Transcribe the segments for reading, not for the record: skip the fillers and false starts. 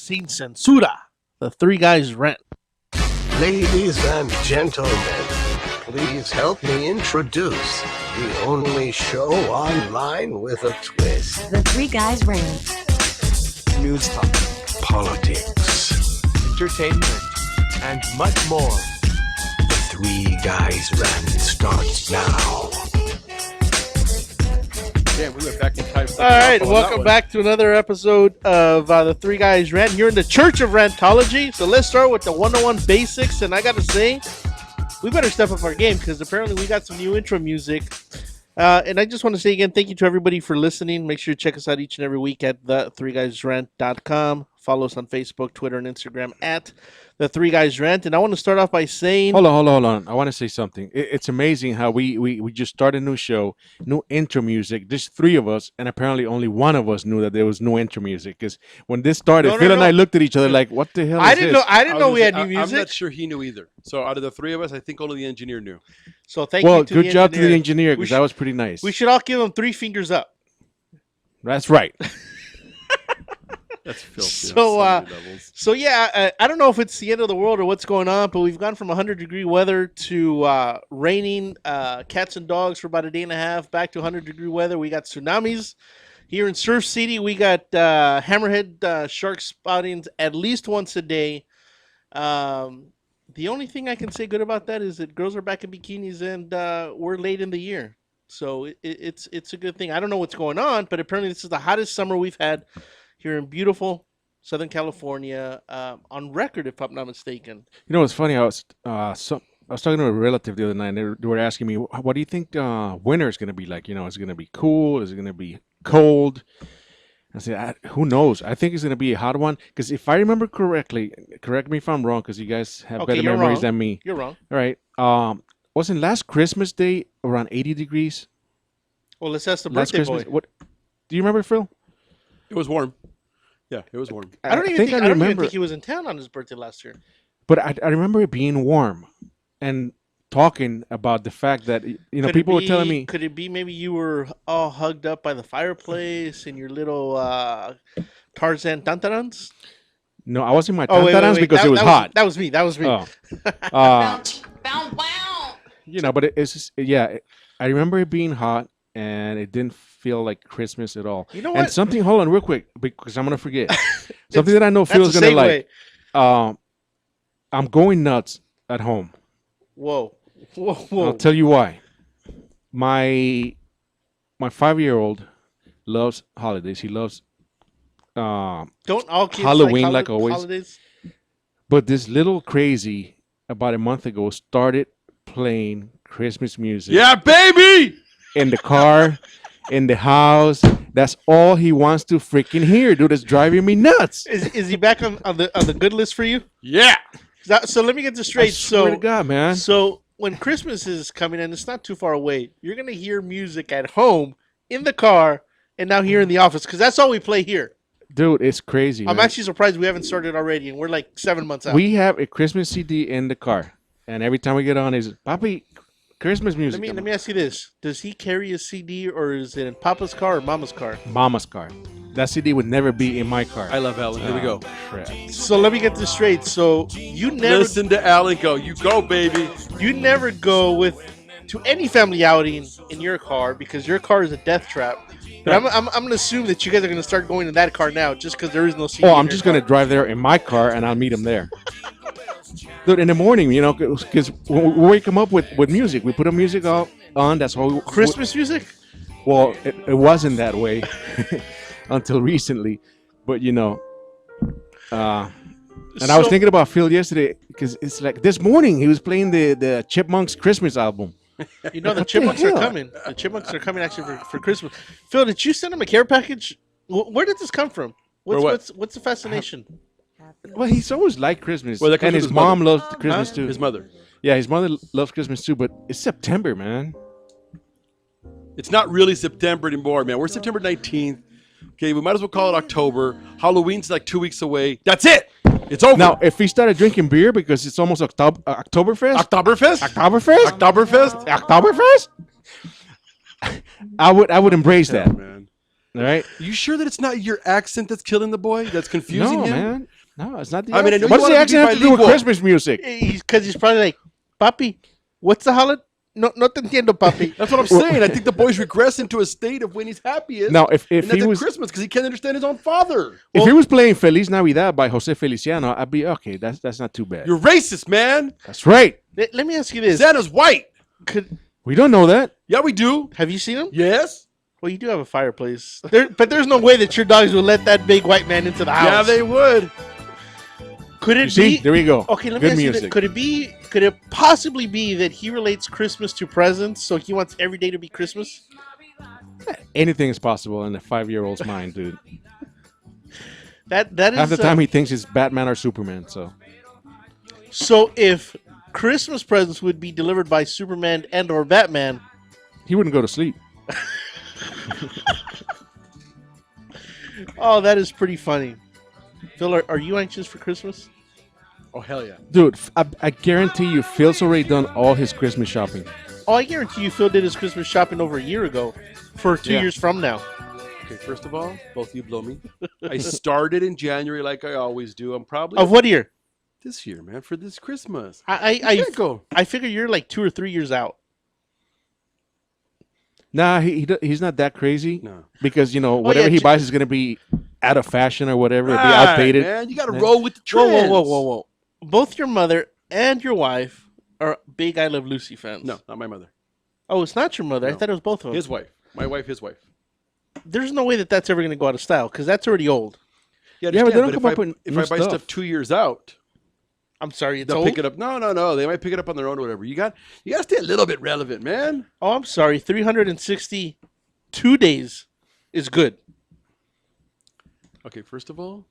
Sin Censura, the Three Guys Rant. Ladies and gentlemen, please help me introduce the only show online with a twist. The Three Guys Rant. News talk, politics, entertainment, and much more. The Three Guys Rant starts now. Yeah, we went back in time. All right, welcome back to another episode of the Three Guys Rant. You're in the Church of Rantology. So let's start with the 101 basics. And I got to say, we better step up our game because apparently we got some new intro music. And I just want to say again, thank you to everybody for listening. Make sure you check us out each and every week at the3guysrant.com. Follow us on Facebook, Twitter, and Instagram at the Three Guys Rant. And I want to start off by saying, hold on. I want to say something. It's amazing how we just started a new show, new intro music. There's three of us, and apparently only one of us knew that there was no intro music. Because when this started, Phil and I looked at each other like, "What the hell?" I didn't know we had new music. I'm not sure he knew either. So out of the three of us, I think only the engineer knew. So thank you. Well, to good the job engineer. to the engineer because that was pretty nice. We should all give him 3 fingers up. That's right. That's filthy. So yeah, I don't know if it's the end of the world or what's going on, but we've gone from 100-degree weather to raining cats and dogs for about a day and a half, back to 100-degree weather. We got tsunamis here in Surf City. We got hammerhead shark spottings at least once a day. The only thing I can say good about that is that girls are back in bikinis and we're late in the year. So it's a good thing. I don't know what's going on, but apparently this is the hottest summer we've had here in beautiful Southern California, on record, if I'm not mistaken. You know what's funny? I was talking to a relative the other night, and they were asking me, "What do you think winter is going to be like? You know, is it going to be cool? Is it going to be cold?" I said, "Who knows? I think it's going to be a hot one because if I remember correctly, correct me if I'm wrong, because you guys have better memories than me. You're wrong. All right. Wasn't last Christmas Day around 80 degrees? Well, let's ask the birthday boy. What? Do you remember, Phil? It was warm. Yeah, it was warm. I don't even think he was in town on his birthday last year. But I remember it being warm and talking about the fact that, people were telling me. Could it be maybe you were all hugged up by the fireplace in your little Tarzan tantarans? No, I was in my tantarans because it was hot. That was me. Oh. But it's just, I remember it being hot and it didn't feel like Christmas at all. You know what? And something, hold on real quick, because I'm going to forget. Something that I know Phil's going to like. I'm going nuts at home. Whoa. I'll tell you why. My 5-year-old loves holidays. He loves don't all kids Halloween like always. Holidays? But this little crazy about a month ago started playing Christmas music. Yeah, baby! In the car, in the house. That's all he wants to freaking hear, dude. It's driving me nuts. Is he back on the good list for you? Yeah. So let me get this straight. I swear to God, man. So when Christmas is coming and it's not too far away, you're gonna hear music at home, in the car, and now here in the office because that's all we play here. Dude, it's crazy. I'm actually surprised we haven't started already, and we're like 7 months out. We have a Christmas CD in the car, and every time we get on, is Papi, Christmas music. Let me ask you this: does he carry a CD, or is it in Papa's car or Mama's car? Mama's car. That CD would never be in my car. I love Alan. Here we go. Crap. So let me get this straight. So you never Listen to Alan go. You go, baby. You never go to any family outing in your car because your car is a death trap. But I'm going to assume that you guys are going to start going in that car now just because there is no CD. Oh, I'm just going to drive there in my car and I'll meet him there. Dude, in the morning, because we wake him up with music. We put a music on. That's all. Christmas music? Well, it wasn't that way until recently. But, and I was thinking about Phil yesterday because it's like this morning he was playing the Chipmunks Christmas album. The Chipmunks are coming. The Chipmunks are coming actually for Christmas. Phil, did you send him a care package? Where did this come from? What's the fascination? Well, he's always liked Christmas. Well, and his mom loves Christmas too. His mother. Yeah, his mother loves Christmas too, but it's September, man. It's not really September anymore, man. We're September 19th. Okay, we might as well call it October. Halloween's like 2 weeks away. That's it. It's over. Now, if he started drinking beer because it's almost Oktoberfest, I would embrace that. Man. All right. You sure that it's not your accent that's killing the boy? That's confusing him? Man. No, it's not the I mean, I accent. know What you does the wanted to accent be have to do with bilingual. Christmas music? Because he's probably like, Papi, what's the holiday? No te entiendo, Papi. That's what I'm saying. I think the boy's regress into a state of when he's happiest. Now, if and that's he at was Christmas because he can't understand his own father. if he was playing Feliz Navidad by Jose Feliciano, I'd be okay. That's not too bad. You're racist, man. That's right. Let me ask you this. Santa's white. We don't know that. Yeah, we do. Have you seen him? Yes. Well, you do have a fireplace. But there's no way that your dogs would let that big white man into the house. Yeah, they would. Could You it see, be? there we go. Okay, let me Good ask you music. this. Could it possibly be that he relates Christmas to presents, so he wants every day to be Christmas? Anything is possible in a 5-year-old's mind, dude. That is Half the time he thinks it's Batman or Superman. So if Christmas presents would be delivered by Superman and or Batman, He wouldn't go to sleep. oh, that is pretty funny. Phil, are you anxious for Christmas? Oh, hell yeah. Dude, I guarantee you Phil's already done all his Christmas shopping. Oh, I guarantee you Phil did his Christmas shopping over a year ago for 2 Yeah. years from now. Okay, first of all, both of you blow me. I started in January like I always do. I'm probably Of what year? this year, man, for this Christmas. I Can't go. I figure you're like 2 or 3 years out. Nah, he's not that crazy. No. Because, whatever he J- buys is going to be out of fashion or whatever. It'll be Right, outdated. man. You got to Yeah. roll with the Whoa, trends. whoa. Both your mother and your wife are big I Love Lucy fans. No, not my mother. Oh, it's not your mother. I No. thought it was both of them. His wife. My wife, his wife. There's no way that that's ever going to go out of style because that's already old. Yeah, Yeah, but they don't if come up with if new I buy stuff. stuff 2 years out, I'm sorry, it's they'll old. pick it up. No. They might pick it up on their own or whatever. You got to stay a little bit relevant, man. Oh, I'm sorry. 362 days is good. Okay, first of all,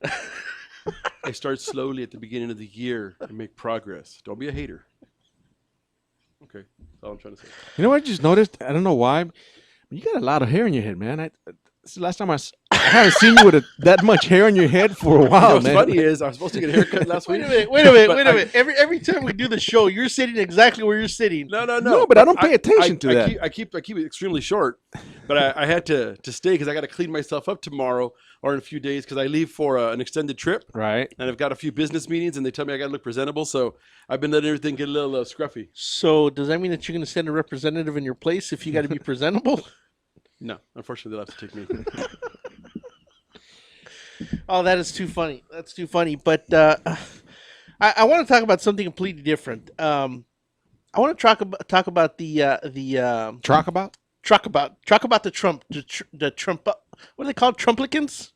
I start slowly at the beginning of the year and make progress. Don't be a hater. Okay, that's all I'm trying to say. You know what I just noticed? I don't know why. You got a lot of hair in your head, man. This is the last time I haven't seen you with that much hair on your head for a while, What's man. funny is I was supposed to get a haircut last week. Wait a but minute. Every time we do the show, you're sitting exactly where you're sitting. No. No, but I don't pay attention to that. I keep it extremely short, but I had to stay because I got to clean myself up tomorrow or in a few days because I leave for an extended trip Right. and I've got a few business meetings and they tell me I got to look presentable. So I've been letting everything get a little scruffy. So does that mean that you're going to send a representative in your place if you got to be presentable? No, unfortunately, they'll have to take me. Oh, that is too funny. That's too funny. But I want to talk about something completely different. I want to talk about the Talk about? talk about the Trump what are they called? Trumplicans?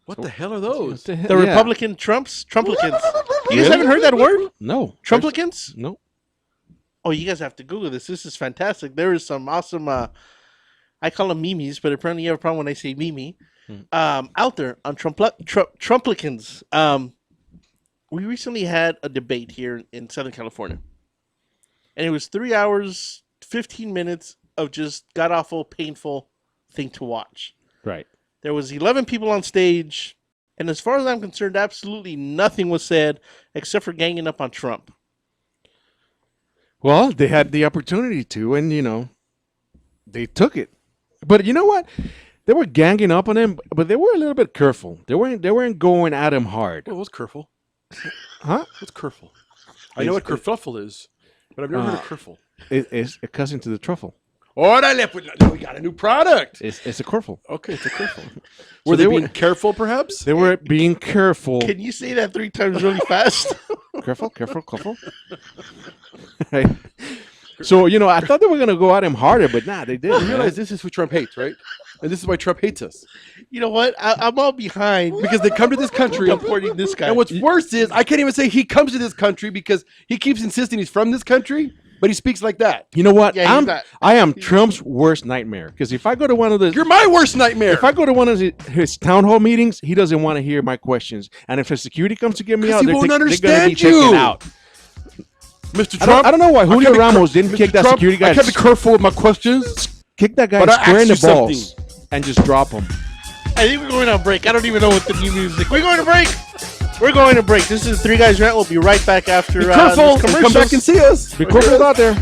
What the hell are those? The Republican Trumplicans. You guys haven't heard that word? No. Trumplicans? No. Oh, you guys have to Google this. This is fantastic. There is some awesome. I call them memes, but apparently you have a problem when I say meme. Out there on Trumplicans. We recently had a debate here in Southern California, and it was 3 hours, 15 minutes of just god awful, painful thing to watch. Right. There was 11 people on stage, and as far as I'm concerned, absolutely nothing was said except for ganging up on Trump. Well, they had the opportunity to, and, they took it. But you know what? They were ganging up on him, but they were a little bit careful. They weren't going at him hard. What's kerfuffle? Huh? What's kerfuffle? I know what kerfuffle is, but I've never heard of kerfuffle. It's a cousin to the truffle. Órale, pues, we got a new product. It's a kerfuffle. Okay, it's a kerfuffle. Were they being careful, perhaps? They were being careful. Can you say that 3 times really fast? Careful. Right. So, I thought they were going to go at him harder, but nah, they You didn't. realize this is who Trump hates, right? And this is why Trump hates us. You know what? I'm all behind Because they come to this country. supporting this guy. And what's worse is, I can't even say he comes to this country because he keeps insisting he's from this country, but he speaks like that. You know what? Yeah, he's not- I am Trump's worst nightmare. Because if I go to one of the You're my worst nightmare. If I go to one of his town hall meetings, he doesn't want to hear my questions. And if the security comes to get me 'Cause out, he they're won't going to be understand checking you. out. Mr. I Trump, don't know why I Julio can't be Ramos didn't Mr. kick that Trump, security guy. I can't be careful with my questions. Kick that guy But I square in the asked you balls and just drop him. I think we're going on break. I don't even know what the new music. We're going to break. We're going to break. This is 3 Guys Rant. We'll be right back after Be careful. these And commercials. come back and see us. Be careful out there.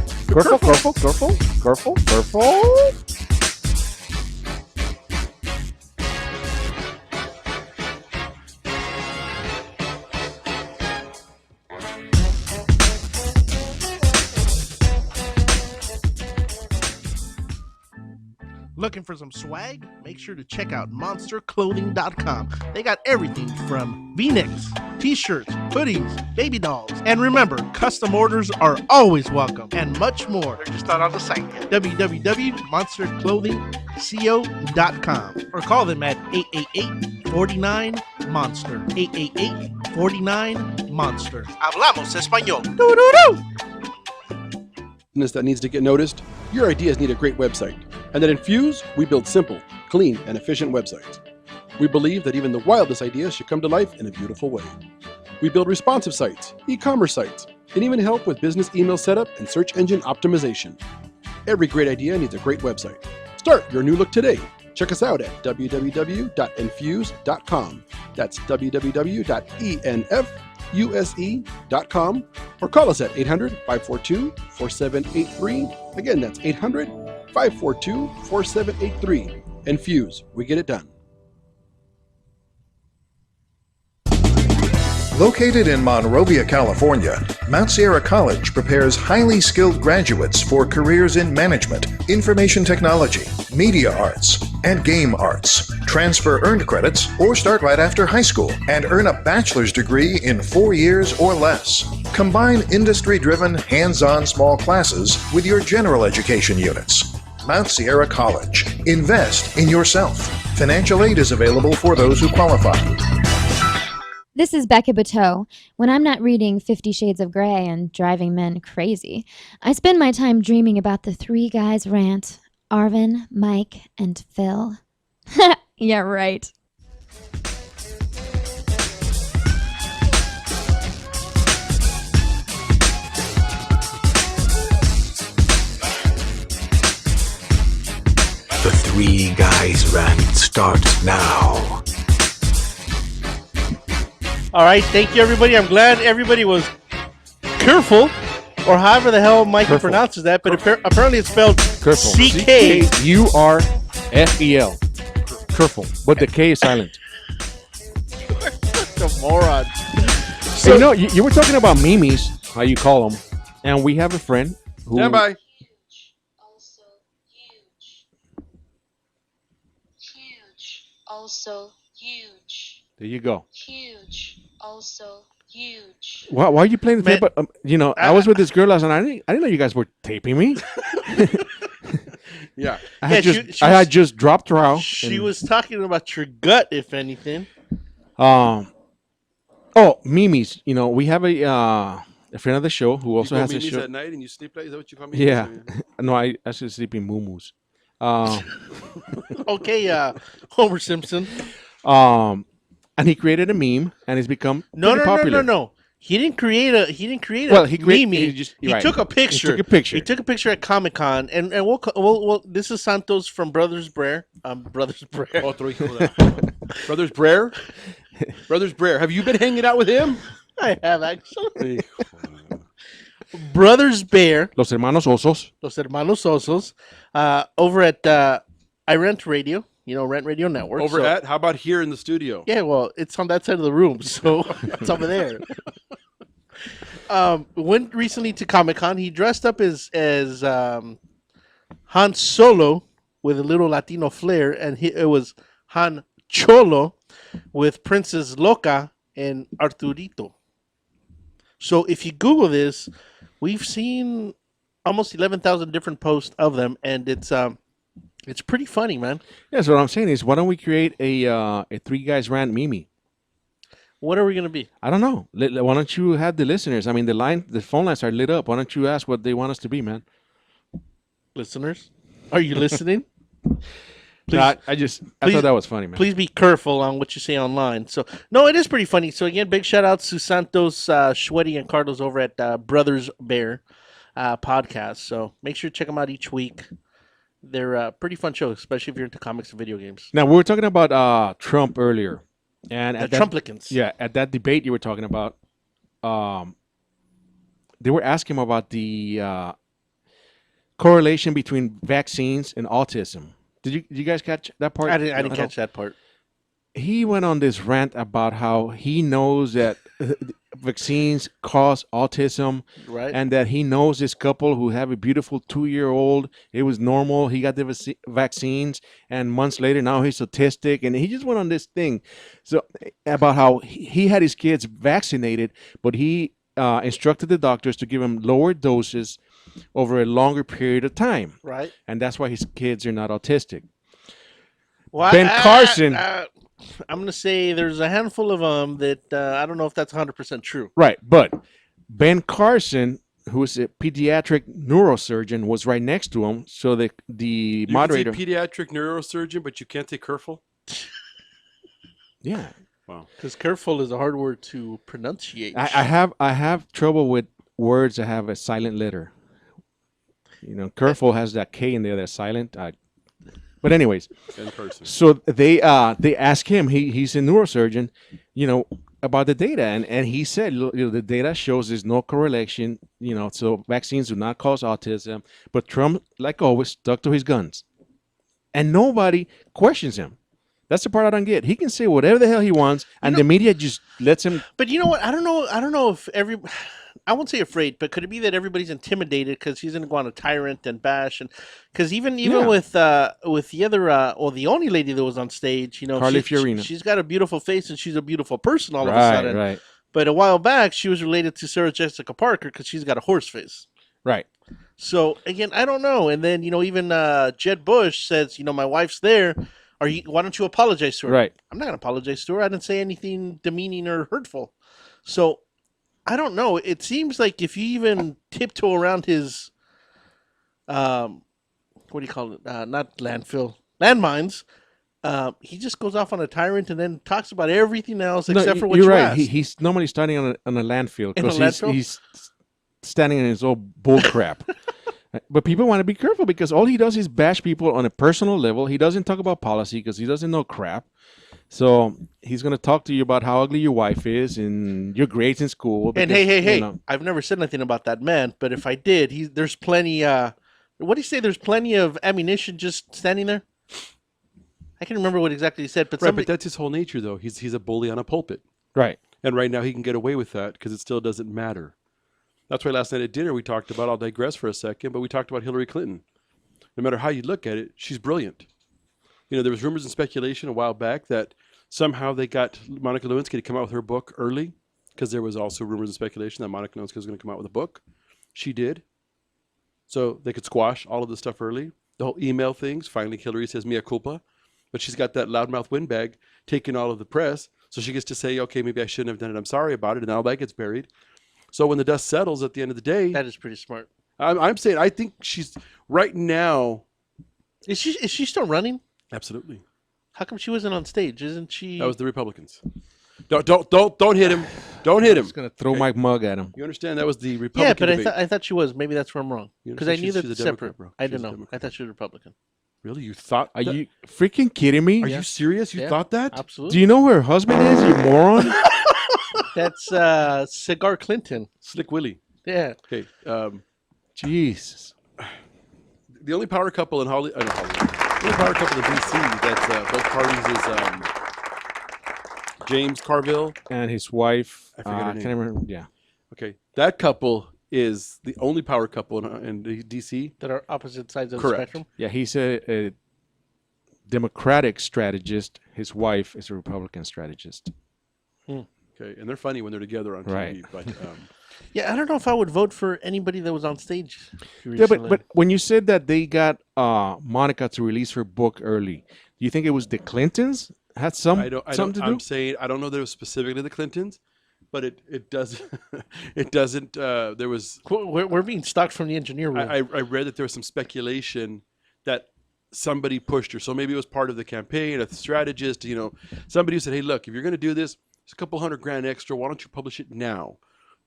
Careful. Looking for some swag? Make sure to check out monsterclothing.com. They got everything from v-necks, t-shirts, hoodies, baby dolls. And remember, custom orders are always welcome and much more. They're just not on the site yet. www.monsterclothingco.com or call them at 888-49-MONSTER. 888-49-MONSTER. Hablamos español. Doo-doo-doo! That needs to get noticed. Your ideas need a great website. And at Infuse, we build simple, clean, and efficient websites. We believe that even the wildest ideas should come to life in a beautiful way. We build responsive sites, e-commerce sites, and even help with business email setup and search engine optimization. Every great idea needs a great website. Start your new look today. Check us out at www.infuse.com. That's www.enfuse.com, or call us at 800-542-4783. Again, that's 800-542-4783. Infuse, we get it done. Located in Monrovia, California, Mount Sierra College prepares highly skilled graduates for careers in management, information technology, media arts, and game arts. Transfer earned credits or start right after high school and earn a bachelor's degree in 4 years or less. Combine industry-driven, hands-on small classes with your general education units. Mount Sierra College. Invest in yourself. Financial aid is available for those who qualify. This is Becca Bateau. When I'm not reading 50 Shades of Grey and driving men crazy, I spend my time dreaming about the three guys rant: Arvin, Mike, and Phil. Yeah, right. The Three Guys Rant starts now. All right, thank you, everybody. I'm glad everybody was careful, or however the hell Mikey Careful. pronounces that, but apparently it's spelled Careful. C-K-U-R-F-E-L. Careful. But the K is silent. The moron. So, you were talking about memes, how you call them, and we have a friend who... Stand by. Also huge. Huge. Also huge. There you go. Huge. Also huge. Why are you playing the tape? I was with this girl last night. I didn't know you guys were taping me. Yeah. I had she had just dropped her out. She was talking about your gut, if anything. Mimi's. We have a friend of the show who also has a show. At night and you sleep late? Is that what you call me? Yeah. No, I actually sleep in muumuus. Okay, Homer Simpson. And he created a meme, and it's become No. popular. He didn't create a Well, he meme. he right. Took a picture. He took a picture. He took a picture at Comic-Con, and we'll this is Santos from Brothers Brer. Brothers Brer. Otro hijo de... Brothers Brer? Brothers Brer. Have you been hanging out with him? I have actually. Brothers Bear. Los hermanos osos. Los Hermanos Osos. Over at iRant Radio. Rent Radio Network. At? How about here in the studio? Yeah, well, it's on that side of the room, so it's over there. Went recently to Comic-Con. He dressed up as Han Solo with a little Latino flair, and it was Han Cholo with Princess Loca and Arturito. So if you Google this, we've seen almost 11,000 different posts of them, and it's pretty funny, man. Yeah, so what I'm saying is, why don't we create a Three Guys Rant meme? What are we going to be? I don't know. Why don't you have the listeners? I mean, the phone lines are lit up. Why don't you ask what they want us to be, man? Listeners, are you listening? No, I thought that was funny, man. Please be careful on what you say online. So, no, it is pretty funny. So, again, big shout out to Santos, Schweddy, and Carlos over at Brothers Bear podcast. So, make sure to check them out each week. They're a pretty fun show, especially if you're into comics and video games. Now, we were talking about Trump earlier. And the Trumplicans. Yeah, at that debate you were talking about, they were asking him about the correlation between vaccines and autism. Did you guys catch that part? I didn't catch that part. He went on this rant about how he knows that vaccines cause autism, Right. and that he knows this couple who have a beautiful 2-year-old. It was normal. He got the vaccines, and months later, now he's autistic, and he just went on this thing, so about how he had his kids vaccinated, but he instructed the doctors to give him lower doses over a longer period of time, Right. and that's why his kids are not autistic. Well, Ben Carson. I'm going to say there's a handful of them that I don't know if that's 100% true. Right, but Ben Carson, who is a pediatric neurosurgeon, was right next to him. So the moderator, can say pediatric neurosurgeon, but you can't say careful. yeah, Wow. Because careful is a hard word to pronunciate. I have trouble with words that have a silent letter. You know, careful has that K in there that's silent. But anyways, Ben Carson. so they asked him. He's a neurosurgeon, you know, about the data, and he said, look, you know, the data shows there's no correlation. You know, so vaccines do not cause autism. But Trump, like always, stuck to his guns, and nobody questions him. That's the part I don't get. He can say whatever the hell he wants, and the media just lets him. But you know what? I don't know if I won't say afraid, but could it be that everybody's intimidated because he's going to go on a tyrant and bash, and because even Yeah. with the other or the only lady that was on stage, you know, Carly Fiorina. she's got a beautiful face and she's a beautiful person all of a Right, sudden. right, But a while back, she was related to Sarah Jessica Parker because she's got a horse face. right. So again, I don't know. And then even Jed Bush says, my wife's there. Why don't you apologize to her? Right. I'm not gonna apologize to her. I didn't say anything demeaning or hurtful. So I don't know. It seems like if you even tiptoe around his, what do you call it? Not landmines. He just goes off on a tyrant and then talks about everything else except for what you're you right. asked. He's normally standing on a landfill In a because landfill? he's standing in his old bull crap. But people want to be careful because all he does is bash people on a personal level. He doesn't talk about policy because he doesn't know crap. So he's going to talk to you about how ugly your wife is and your grades in school. And because, hey, you know, I've never said anything about that man, but if I did, there's plenty. What do you say? There's plenty of ammunition just standing there. I can't remember what exactly he said, but Right, somebody, but that's his whole nature, though. He's a bully on a pulpit. right. And right now he can get away with that because it still doesn't matter. That's why last night at dinner we talked about, I'll digress for a second, but we talked about Hillary Clinton. No matter how you look at it, she's brilliant. There was rumors and speculation a while back that somehow they got Monica Lewinsky to come out with her book early because there was also rumors and speculation that Monica Lewinsky was going to come out with a book. She did. So they could squash all of the stuff early. The whole email things, finally Hillary says mea culpa, but she's got that loudmouth windbag taking all of the press. So she gets to say, okay, maybe I shouldn't have done it. I'm sorry about it. And all that gets buried. So when the dust settles at the end of the day, that is pretty smart. I'm saying I think she's right now. Is she still running? Absolutely. How come she wasn't on stage? Isn't she? That was the Republicans. Don't hit him. Don't hit I'm him. just going to throw my mug at him. You understand? That was the Republican. Yeah, but debate. I thought she was. Maybe that's where I'm wrong. You Because I understand knew she's that a Democrat, separate. bro. I She's didn't a know. Democrat. I thought she was Republican. Really, you thought? Are that? you freaking kidding me? Are you serious? You Yeah. thought that? Absolutely. Do you know who her husband is, you moron? That's Cigar Clinton. Slick Willie. Yeah. Okay. Jesus. The only power couple in Hollywood. The only power couple in DC that's both parties is James Carville. And his wife. I forget her I name. can't remember. Yeah. Okay, that couple is the only power couple in DC. That are opposite sides of Correct. the spectrum. Yeah, he's a Democratic strategist. His wife is a Republican strategist. Okay, and they're funny when they're together on TV. Right. But Yeah, I don't know if I would vote for anybody that was on stage. Yeah, but when you said that they got Monica to release her book early, do you think it was the Clintons had something to do? I'm saying I don't know that it was specifically the Clintons, but it does it doesn't. There was we're being stalked from the engineer room. I read that there was some speculation that somebody pushed her. So maybe it was part of the campaign, a strategist. Somebody who said, "Hey, look, if you're going to do this, it's a couple $100,000 extra. Why don't you publish it now?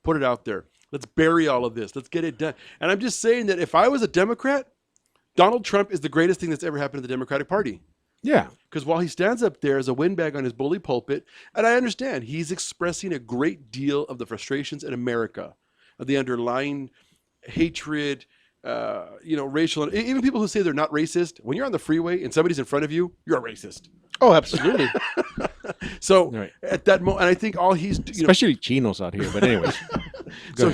Put it out there. Let's bury all of this. Let's get it done." And I'm just saying that if I was a Democrat, Donald Trump is the greatest thing that's ever happened to the Democratic Party. Yeah. Because while he stands up there as a windbag on his bully pulpit, and I understand he's expressing a great deal of the frustrations in America, of the underlying hatred, racial, and even people who say they're not racist. When you're on the freeway and somebody's in front of you, you're a racist. Oh, absolutely. So Right. at that moment, and I think all he's, Especially chinos out here. But anyways, so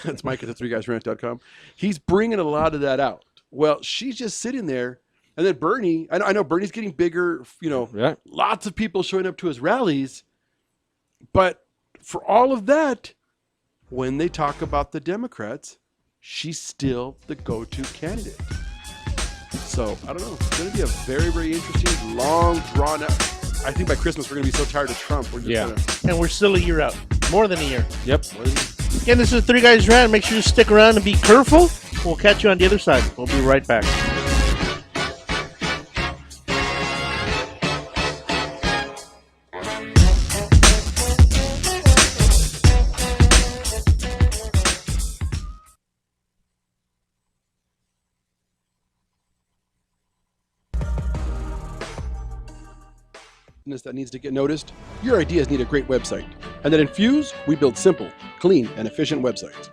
that's Mike at the 3guysrant.com. He's bringing a lot of that out. Well, she's just sitting there. And then Bernie, I know Bernie's getting bigger, yeah. lots of people showing up to his rallies. But for all of that, when they talk about the Democrats, she's still the go-to candidate. So, I don't know. It's going to be a very, very interesting, long, drawn-out. I think by Christmas, we're going to be so tired of Trump. We're just going to... And we're still a year out. More than a year. Yep. Again, this is Three Guys Rant. Make sure you stick around and be careful. We'll catch you on the other side. We'll be right back. That needs to get noticed. Your ideas need a great website. And at Infuse, we build simple, clean, and efficient websites.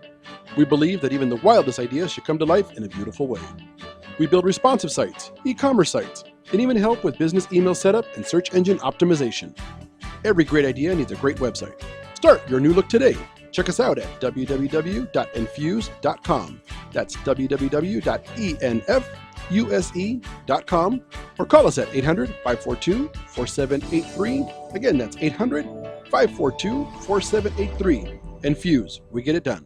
We believe that even the wildest ideas should come to life in a beautiful way. We build responsive sites, e-commerce sites, and even help with business email setup and search engine optimization. Every great idea needs a great website. Start your new look today. Check us out at www.infuse.com. That's www.enfuse.com, or call us at 800-542-4783. Again, that's 800-542-4783. Infuse, we get it done.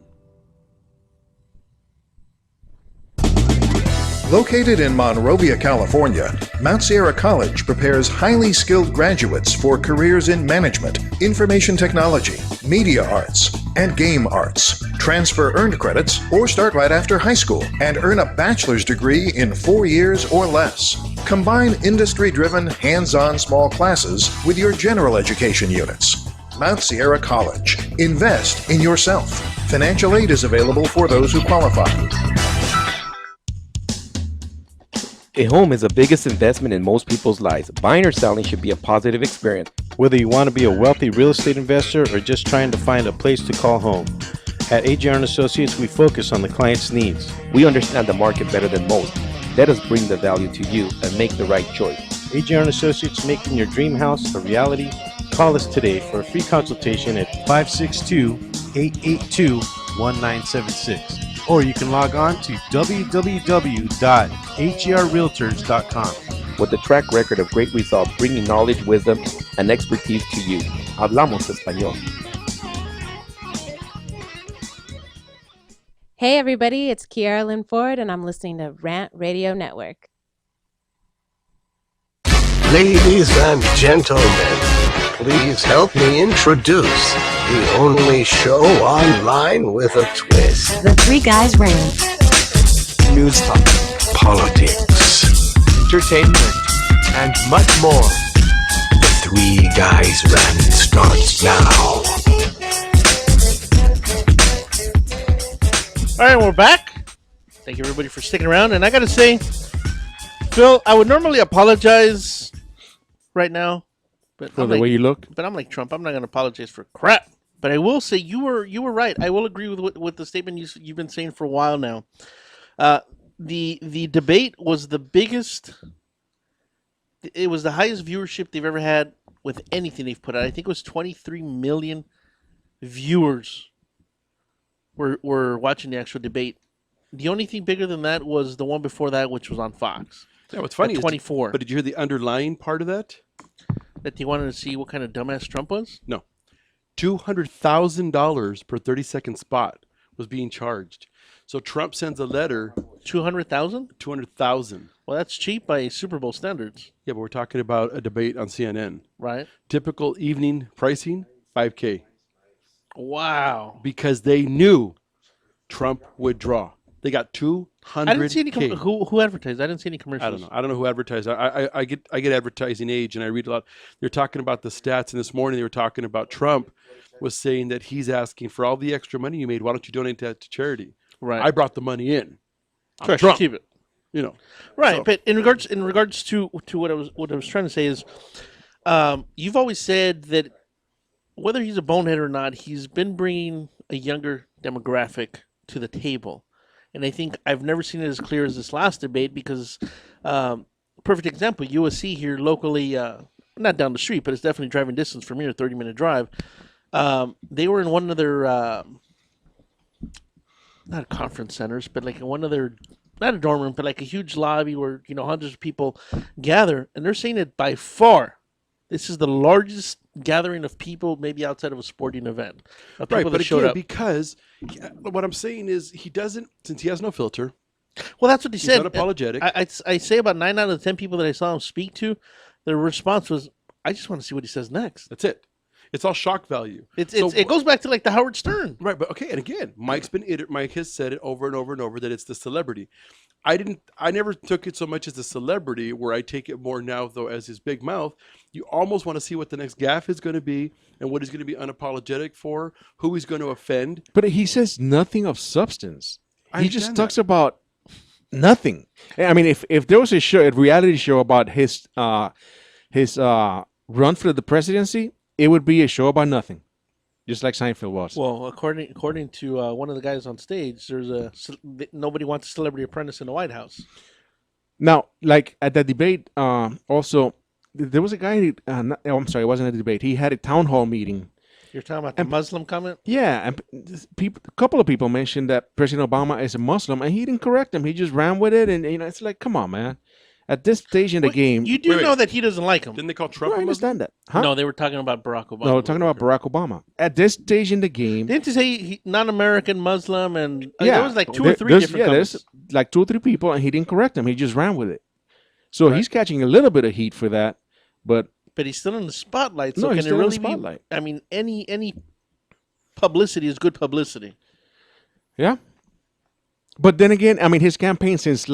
Located in Monrovia, California, Mount Sierra College prepares highly skilled graduates for careers in management, information technology, media arts, and game arts. Transfer earned credits or start right after high school and earn a bachelor's degree in 4 years or less. Combine industry-driven, hands-on small classes with your general education units. Mount Sierra College. Invest in yourself. Financial aid is available for those who qualify. A home is the biggest investment in most people's lives. Buying or selling should be a positive experience. Whether you want to be a wealthy real estate investor or just trying to find a place to call home. At AJR & Associates, we focus on the client's needs. We understand the market better than most. Let us bring the value to you and make the right choice. AJR & Associates, making your dream house a reality. Call us today for a free consultation at 562-882-1976. Or you can log on to www.hrrealtors.com. With a track record of great results, bringing knowledge, wisdom, and expertise to you. Hablamos español. Hey everybody, it's Kiara Lynn Ford, and I'm listening to Rant Radio Network. Ladies and gentlemen, please help me introduce the only show online with a twist. The Three Guys Rant. News talk, politics, entertainment, and much more. The Three Guys Rant starts now. All right, we're back. Thank you, everybody, for sticking around. And I got to say, Phil, I would normally apologize right now. But For the way you look? But I'm like Trump. I'm not going to apologize for crap. But I will say you were right. I will agree with the statement you've been saying for a while now. The debate was the biggest. It was the highest viewership they've ever had with anything they've put out. I think it was 23 million viewers were watching the actual debate. The only thing bigger than that was the one before that, which was on Fox. Yeah, what's funny at 24. But did you hear the underlying part of that? That they wanted to see what kind of dumbass Trump was? No. $200,000 per 30-second spot was being charged. So Trump sends a letter. 200,000? 200,000. Well, that's cheap by Super Bowl standards. Yeah, but we're talking about a debate on CNN. Right. Typical evening pricing, $5K. Wow. Because they knew Trump would draw. They got 200K. I didn't see any who advertised. I didn't see any commercials. I don't know who advertised. I get advertising age, and I read a lot. They're talking about the stats, and this morning they were talking about Trump was saying that he's asking for all the extra money you made. Why don't you donate that to charity? Right. I brought the money in. Sure, Trump. Keep it. You know. Right, so. But in regards to what I was trying to say is, you've always said that whether he's a bonehead or not, he's been bringing a younger demographic to the table. And I think I've never seen it as clear as this last debate because, perfect example, USC here locally, not down the street, but it's definitely driving distance from here, 30-minute drive. They were in one of their, not conference centers, but like in one of their, not a dorm room, but like a huge lobby where, hundreds of people gather. And they're saying that by far, this is the largest gathering of people, maybe outside of a sporting event. Of Right, people but that showed again, up. because what I'm saying is he doesn't, since he has no filter, Well, that's what he he's said. unapologetic. I say about 9 out of the 10 people that I saw him speak to, their response was, I just want to see what he says next. That's it. It's all shock value. It goes back to like the Howard Stern. Right, but okay, and again, Mike has said it over and over and over that it's the celebrity. I never took it so much as the celebrity, where I take it more now though as his big mouth. You almost want to see what the next gaffe is going to be and what he's going to be unapologetic for, who he's going to offend. But he says nothing of substance. I He just understand talks that. about nothing. I mean, if there was a reality show about his run for the presidency, it would be a show about nothing, just like Seinfeld was. Well, according to one of the guys on stage, nobody wants a celebrity apprentice in the White House. Now, like at that debate, also there was a guy. I'm sorry, it wasn't a debate. He had a town hall meeting. You're talking about the Muslim comment? Yeah, and a couple of people mentioned that President Obama is a Muslim, and he didn't correct him. He just ran with it, and it's like, come on, man. At this stage in the game, You do know that he doesn't like him. Didn't they call I Trump a Muslim? understand that. Huh? No, they were talking about Barack Obama. No, we're talking about Barack Obama. At this stage in the game, Didn't they say non-American Muslim and yeah, there was like two or three different comments. there's like 2 or 3 people, and he didn't correct them. He just ran with it. So he's catching a little bit of heat for that, but But he's still in the spotlight. So No, can he's it still in the really spotlight. be? I mean, any publicity is good publicity. yeah. But then again, I mean, his campaign since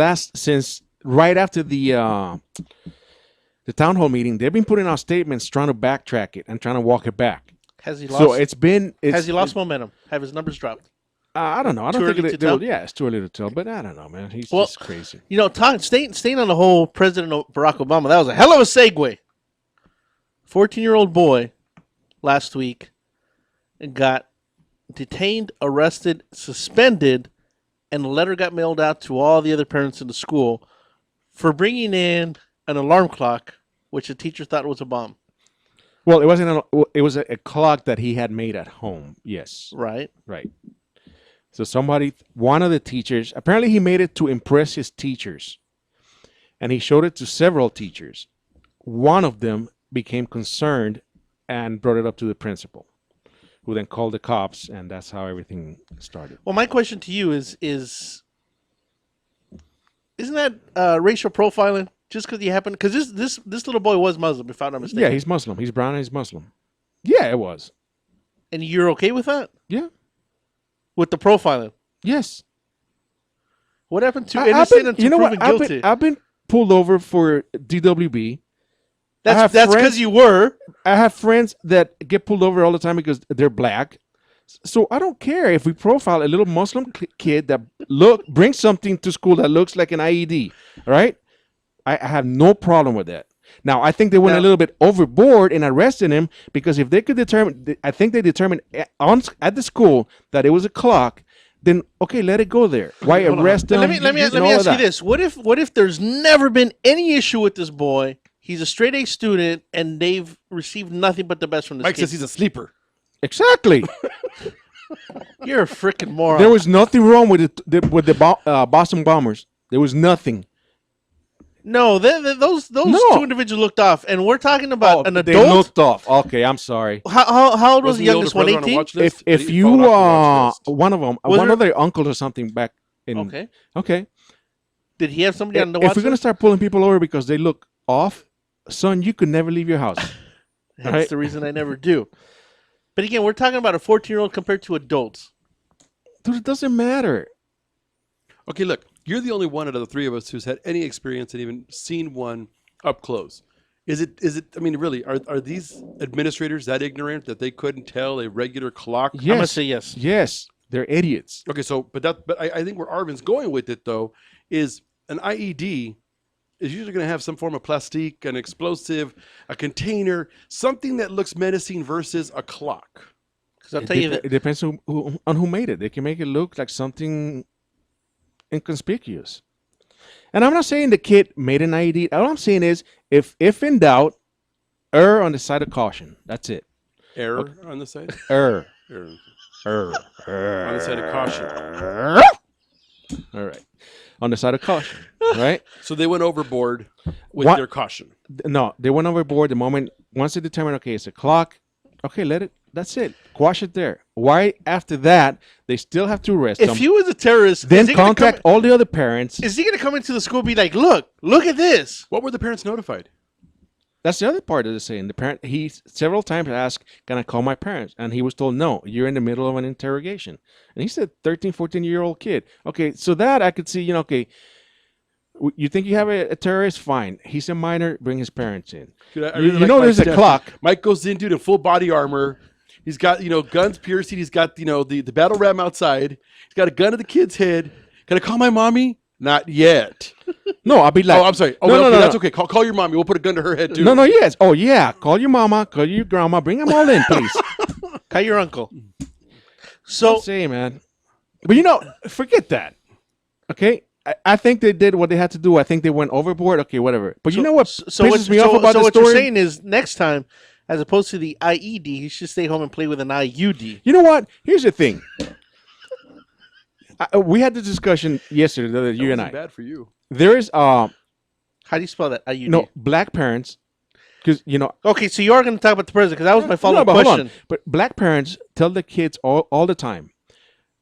right after the town hall meeting, they've been putting out statements trying to backtrack it and trying to walk it back. Has he So lost? has Has he lost momentum? Have his numbers dropped? I don't know. I don't Too think early to tell? yeah, it's too early to tell. But I don't know, man. He's Well, just crazy. Staying on the whole President Barack Obama, that was a hell of a segue. 14-year-old boy last week got detained, arrested, suspended, and a letter got mailed out to all the other parents in the school for bringing in an alarm clock, which the teacher thought was a bomb. Well, it wasn't. It was a clock that he had made at home. Yes, Right. right. So one of the teachers, apparently he made it to impress his teachers, and he showed it to several teachers. One of them became concerned and brought it up to the principal, who then called the cops, and that's how everything started. Well, my question to you is isn't that racial profiling? Just because you happen, because this little boy was Muslim, if I'm not mistaken. Yeah, he's Muslim. He's brown and he's Muslim. Yeah, it was. And you're okay with that? Yeah. With the profiling? Yes. What happened to I've innocent been- until you know proven what? guilty? I've been pulled over for DWB. That's friends- because you were. I have friends that get pulled over all the time because they're black. So I don't care if we profile a little Muslim kid that brings something to school that looks like an IED. All right, I have no problem with that. Now I think they went a little bit overboard in arresting him because if they could determine, I think they determined at the school that it was a clock. Then okay, let it go there. Why arrest him? Let me ask you this: What if there's never been any issue with this boy? He's a straight A student, and they've received nothing but the best from this Mike kid. says he's a sleeper. Exactly. You're a freaking moron. There was nothing wrong with the Boston Bombers. There was nothing. No, those No. two individuals looked off, and we're talking about an They adult. looked off. Okay, I'm sorry. How old was the Wasn't youngest older one? brother on a 18. watch list? If Did he you fall off the watch list? one of them, Was one there- of their uncles or something back in. Okay. Okay. Did he have somebody on the watch If we're gonna list? start pulling people over because they look off, son, you could never leave your house. That's right. the reason I never do. But again, we're talking about a 14-year-old compared to adults. Dude, it doesn't matter. Okay, look, you're the only one out of the three of us who's had any experience and even seen one up close. Is it? I mean, really, are these administrators that ignorant that they couldn't tell a regular clock? Yes. I'm gonna say yes. Yes, they're idiots. Okay, so but I think where Arvin's going with it though is an IED is usually going to have some form of plastic, an explosive, a container, something that looks menacing versus a clock. Because I'll tell you that It depends on who made it. They can make it look like something inconspicuous. And I'm not saying the kid made an IED. All I'm saying is, if in doubt, err on the side of caution. That's it. Error on the side? Err. Error. On the side of caution. All right. On the side of caution, right? So they went overboard with What? their caution. No, they went overboard once they determined, okay, it's a clock. Okay, that's it. Quash it there. Why after that, they still have to arrest If them, he was a terrorist, then contact all the other parents. Is he going to come into the school and be like, look at this? What were the parents notified? That's the other part of the saying. The parent, he several times asked, can I call my parents? And he was told, no, you're in the middle of an interrogation. And he said, 13, 14-year-old kid. Okay, so that I could see, okay, you think you have a terrorist? Fine. He's a minor, bring his parents in. Dude, I You really know like there's Mike's a step. clock. Mike goes in, dude, in full body armor. He's got, guns piercing. He's got, the battle ram outside. He's got a gun to the kid's head. Can I call my mommy? Not yet. No, I'll be like, I'm sorry. Oh, no, okay, no, that's no. okay. Call your mommy. We'll put a gun to her head, too. No, yes. Oh, yeah. Call your mama, call your grandma, bring them all in, please. Call your uncle. So, say, man. But forget that. Okay? I think they did what they had to do. I think they went overboard. Okay, whatever. But you know what pisses me off about the what story? you're saying is next time, as opposed to the IED, he should stay home and play with an IUD. You know what? Here's the thing. We had the discussion yesterday, you and I. Bad for you. There is How do you spell that? IUD. Black parents, because Okay, so you are going to talk about the president because that was my follow-up hold question. on. But black parents tell the kids all the time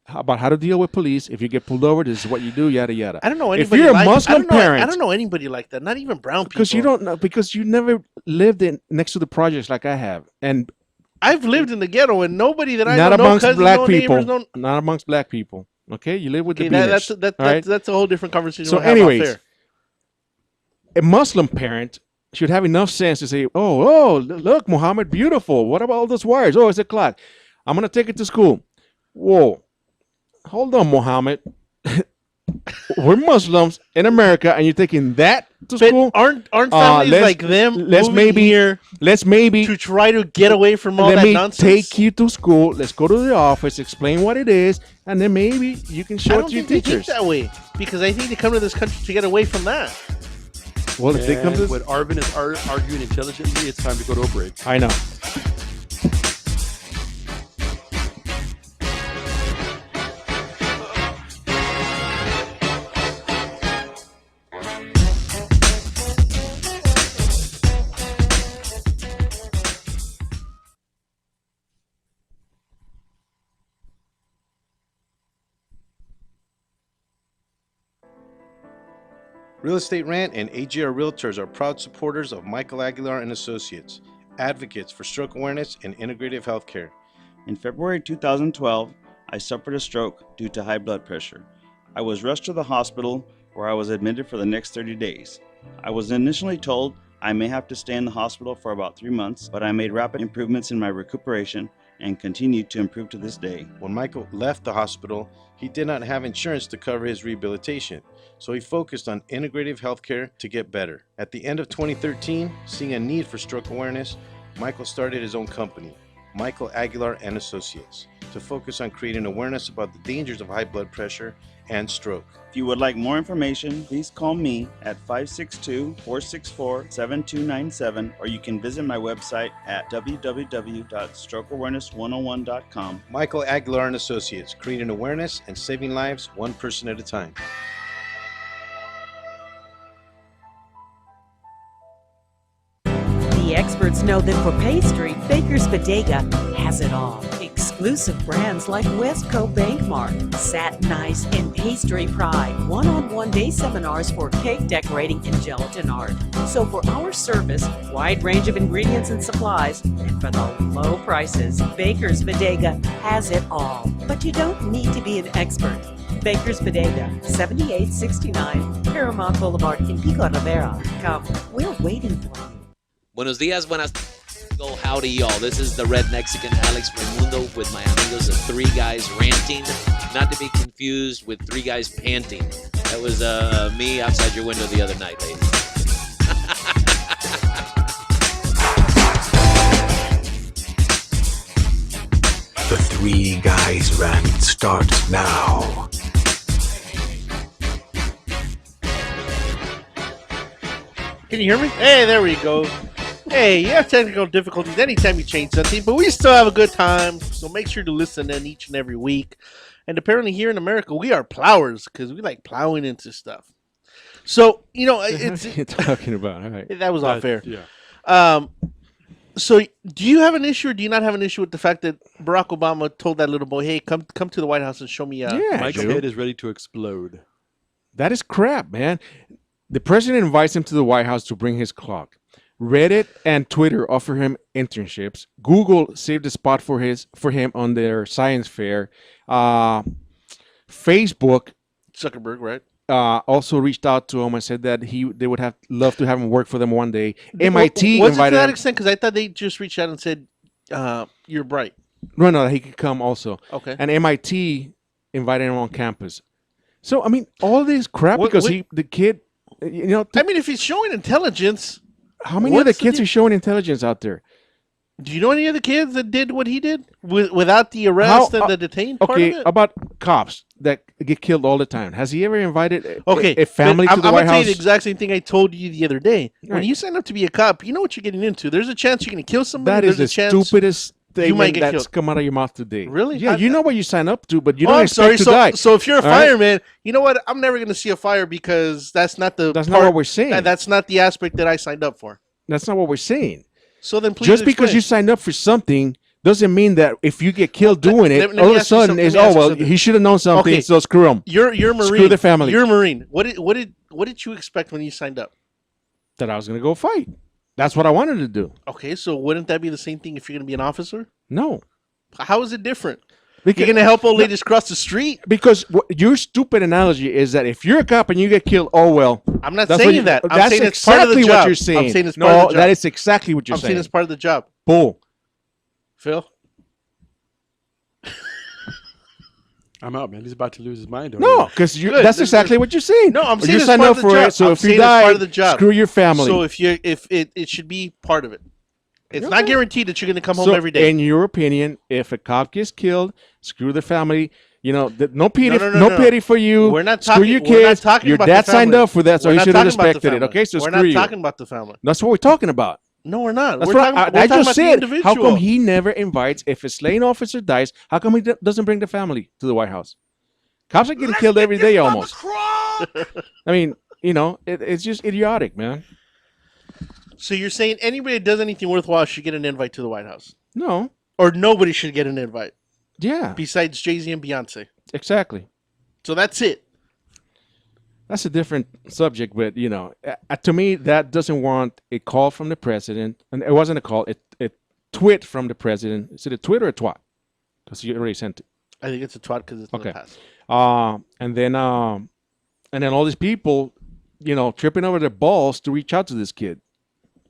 about how to deal with police. If you get pulled over, this is what you do. Yada yada. I don't know If anybody. you're a Muslim parent, I don't know anybody like that. Not even brown people. because you don't know, because you never lived next to the projects like I have, and I've lived in the ghetto, and nobody that I not know, no amongst cousins, black no people, neighbors, no. not amongst black people. Okay, you live with Okay, the beaners. All right? that's a whole different conversation. So, we'll have off anyways, air. a Muslim parent should have enough sense to say, "Oh, look, Mohammed, beautiful. What about all those wires? Oh, it's a clock. I'm gonna take it to school." Whoa, hold on, Mohammed. We're Muslims in America, and you're taking that to school. Aren't families like them Let's moving maybe here let's maybe to try to get away from all let that me nonsense? take you to school. Let's go to the office, explain what it is, and then maybe you can I show it don't to your think they think teachers. that way because I think they come to this country to get away from that. Well, if they come to when Arvin is arguing intelligently, it's time to go to a break. I know. Real Estate Rant and AGR Realtors are proud supporters of Michael Aguilar and Associates, advocates for stroke awareness and integrative healthcare. In February 2012, I suffered a stroke due to high blood pressure. I was rushed to the hospital where I was admitted for the next 30 days. I was initially told I may have to stay in the hospital for about 3 months, but I made rapid improvements in my recuperation and continued to improve to this day. When Michael left the hospital, he did not have insurance to cover his rehabilitation, so he focused on integrative healthcare to get better. At the end of 2013, seeing a need for stroke awareness, Michael started his own company, Michael Aguilar and Associates, to focus on creating awareness about the dangers of high blood pressure and stroke. If you would like more information, please call me at 562-464-7297, or you can visit my website at www.strokeawareness101.com. Michael Aguilar and Associates, creating awareness and saving lives one person at a time. The experts know that for pastry, Baker's Bodega has it all. Exclusive brands like Westco Bank Mart, Satin Ice, and Pastry Pride. One-on-one day seminars for cake decorating and gelatin art. So for our service, wide range of ingredients and supplies, and for the low prices, Baker's Bodega has it all. But you don't need to be an expert. Baker's Bodega, 7869 Paramount Boulevard in Pico Rivera. Come, we're waiting for you. Buenos dias, buenas. Go howdy, y'all. This is the Red Mexican Alex Raimundo with my amigos of Three Guys Ranting, not to be confused with Three Guys Panting. That was me outside your window the other night, ladies. The Three Guys Rant starts now. Can you hear me? Hey, there we go. Hey, you have technical difficulties anytime you change something, but we still have a good time. So make sure to listen in each and every week. And apparently here in America, we are plowers because we like plowing into stuff. So, you know, it's... What are you talking about? All right. That was unfair. Yeah. So do you have an issue or do you not have an issue with the fact that Barack Obama told that little boy, hey, come to the White House and show me... Yeah, Mike's head is ready to explode. That is crap, man. The president invites him to the White House to bring his clock. Reddit and Twitter offer him internships. Google saved a spot for him on their science fair. Facebook, Zuckerberg, right? Also reached out to him and said that they would have loved to have him work for them one day. MIT was it invited to that him. extent? Because I thought they just reached out and said, you're bright. No, he could come also. Okay. And MIT invited him on campus. So I mean, all this crap because the kid, you know. I mean, if he's showing intelligence, how many other kids are showing intelligence out there? Do you know any other kids that did what he did without the arrest and the detained part of it? About cops that get killed all the time. Has he ever invited a family but to the I'm White gonna tell House? you the exact same thing I told you the other day. When Right. you sign up to be a cop, you know what you're getting into. There's a chance you're going to kill somebody. That is There's the a chance stupidest you might thing get that's killed. come out of your mouth today. Really? Yeah, you know what you sign up to, but you Oh, don't I'm expect sorry. to die. So if you're a All right? fireman, you know what? I'm never going to see a fire because that's not the. That's not what we're saying. That's not the aspect that I signed up for. That's not what we're saying. So then, please Just because explain. you signed up for something doesn't mean that if you get killed doing it, let me all of a ask you sudden something. is Let me ask you well something. he should have known something, Okay. so screw him. You're Marine. Screw the family. You're a Marine. What did you expect when you signed up? That I was going to go fight. That's what I wanted to do. Okay, so wouldn't that be the same thing if you're going to be an officer? No, How is it different? because, You're going to help old ladies cross the street? because your stupid analogy is that if you're a cop and you get killed, oh well. I'm not That's what saying you- that. I'm that's saying it's part of the exactly job. what you're saying. I'm saying it's no, part of the job. that is exactly what you're I'm saying saying. it's part of the job. Bull. Phil? I'm out, man. He's about to lose his mind. No, because Good. that's exactly what you're saying. No, I'm Or saying you it's signed part up of the for job. it, so I'm if you saying it's die, part of the job. screw your family. So if it should be part of it. It's not guaranteed that you're going to come home So, every day. in your opinion, if a cop gets killed, screw the family. You know, no pity, No. pity for you. We're not screw talking. your We're not kids. talking Your about dad the signed family. up for that, so We're he not should have talking about the respected it. family. Okay, so we're screw not you. talking about the family. That's what we're talking about. No, we're not. That's we're what talking, I we're talking just about said. the How individual. come he never invites? If a slain officer dies, how come he doesn't bring the family to the White House? Cops are getting killed every day almost. I mean, you know, it's just idiotic, man. So you're saying anybody that does anything worthwhile should get an invite to the White House? No. Or nobody should get an invite? Yeah. Besides Jay-Z and Beyonce. Exactly. So that's it. That's a different subject, but you know, to me, that doesn't warrant a call from the president, and it wasn't a call; a tweet from the president. Is it a tweet or a twat? Because you already sent it. I think it's a twat because it's in the past. And then all these people, you know, tripping over their balls to reach out to this kid.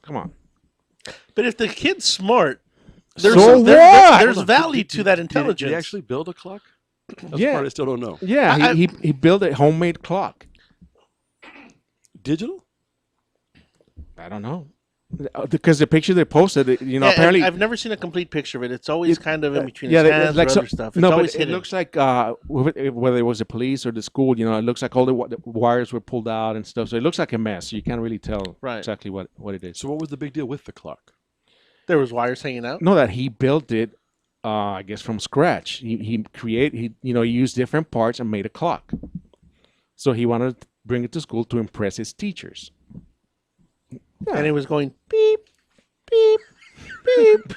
Come on. But if the kid's smart, there's So what? There's value to that intelligence. Did he actually build a clock? That's Yeah. the part I still don't know. Yeah, he built a homemade clock. Digital? I don't know. Because the picture they posted, you know, Yeah, apparently I've never seen a complete picture of it. It's always kind of in between yeah, his hands like or so, other stuff. It's no, but always it hidden. looks like whether it was the police or the school, you know, it looks like all the wires were pulled out and stuff. So it looks like a mess. You can't really tell exactly what it is. So what was the big deal with the clock? There was wires hanging out. No, that he built it, I guess from scratch. He used different parts and made a clock. So he wanted to bring it to school to impress his teachers. Yeah. And it was going beep, beep, beep.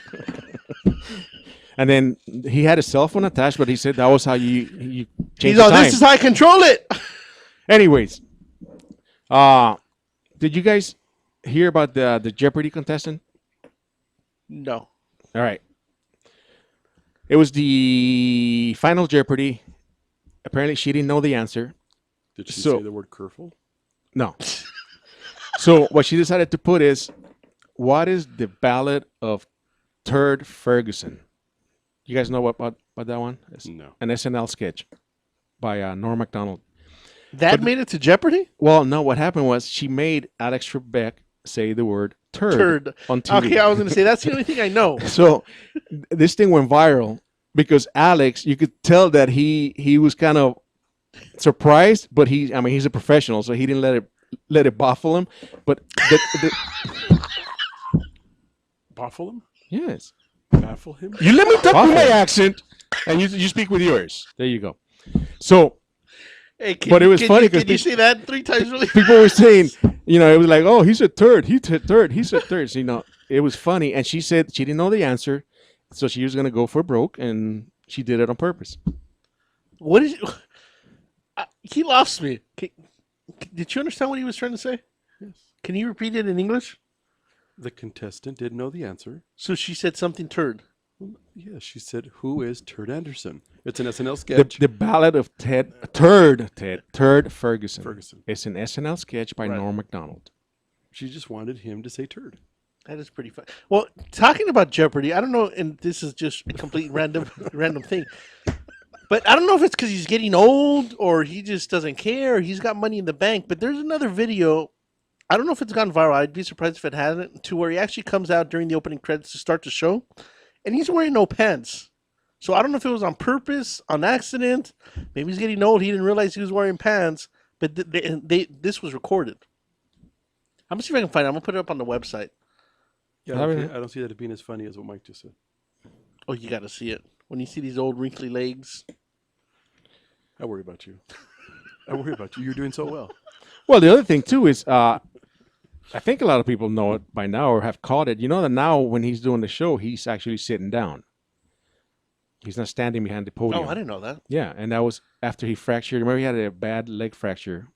And then he had a cell phone attached, but he said that was how you change He's the all, time. this is how I control it. Anyways, did you guys hear about the Jeopardy contestant? No. All right. It was the final Jeopardy. Apparently, she didn't know the answer. Did she So- say the word curfew? No. So what she decided to put is, what is the ballad of Turd Ferguson? You guys know about that one? It's No. an SNL sketch by Norm Macdonald. That made it to Jeopardy? Well, no. What happened was she made Alex Trebek say the word turd on TV. Okay, I was going to say, that's the only thing I know. So this thing went viral because Alex, you could tell that he was kind of surprised, but he's a professional, so he didn't let let it baffle him. But Baffle him? yes, Baffle him? you let me talk Baffle with my him. accent, and you speak with yours. There you go. So, Hey, but it was funny Can you because say that 3 times really? people were saying, it was like, oh, he said third, he said third, he said third. So, it was funny, and she said she didn't know the answer, so she was gonna go for broke, and she did it on purpose. What is? He lost me. Did you understand what he was trying to say? Yes. Can you repeat it in English? The contestant didn't know the answer. So she said something turd. Yes, she said, "Who is Turd Anderson?" It's an SNL sketch. The Ballad of Turd Ferguson. It's an SNL sketch by Norm Macdonald. She just wanted him to say turd. That is pretty fun. Well, talking about Jeopardy, I don't know, and this is just a complete random thing, but I don't know if it's because he's getting old or he just doesn't care. Or he's got money in the bank. But there's another video. I don't know if it's gone viral. I'd be surprised if it hasn't. To where he actually comes out during the opening credits to start the show, and he's wearing no pants. So I don't know if it was on purpose, on accident. Maybe he's getting old. He didn't realize he was wearing pants. But this was recorded. I'm gonna see if I can find it. I'm gonna put it up on the website. Yeah, I don't see that it being as funny as what Mike just said. Oh, you got to see it. When you see these old wrinkly legs. I worry about you. I worry about you. You're doing so well. Well, the other thing, too, is I think a lot of people know it by now or have caught it. You know that now when he's doing the show, he's actually sitting down. He's not standing behind the podium. Oh, I didn't know that. Yeah, and that was after he fractured. Remember, he had a bad leg fracture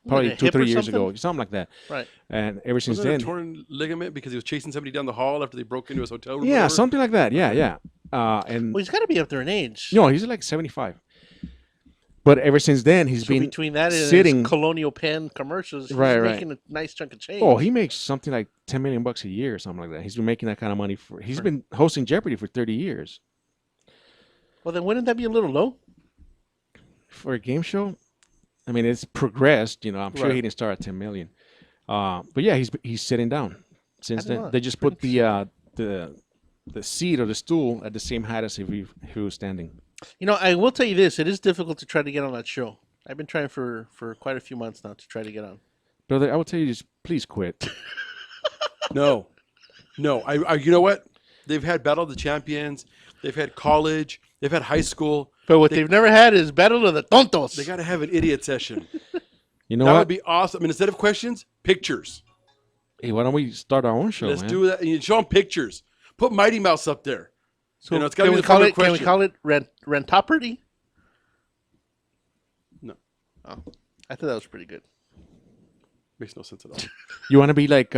probably 2-3 years ago, something like that. Right. And ever since Wasn't it then, a torn ligament because he was chasing somebody down the hall after they broke into his hotel room? yeah, something like that. Yeah. And Well, he's got to be up there in age. he's like 75. But ever since then, he's So been between that and sitting. his Colonial Penn commercials, he's Right. making a nice chunk of change. Oh, he makes something like $10 million a year or something like that. He's been making that kind of money he's been hosting Jeopardy for 30 years. Well, then wouldn't that be a little low? For a game show, I mean, it's progressed. I'm sure Right. he didn't start at 10 million. But yeah, he's sitting down since I don't then. know. They just put the seat or the stool at the same height as if he was standing. I will tell you this: it is difficult to try to get on that show. I've been trying for quite a few months now to try to get on. Brother, I will tell you this: please quit. No. I you know what? They've had Battle of the Champions. They've had college. They've had high school. But what they've never had is Battle of the Tontos. They got to have an idiot session. You know that what? would be awesome. I mean, instead of questions, pictures. Hey, why don't we start our own show? Let's man? do that. And you show them pictures. Put Mighty Mouse up there. So it's got to can be we the call final it? Can we question. call it Rantoperty? No. Oh, I thought that was pretty good. Makes no sense at all. You want to be like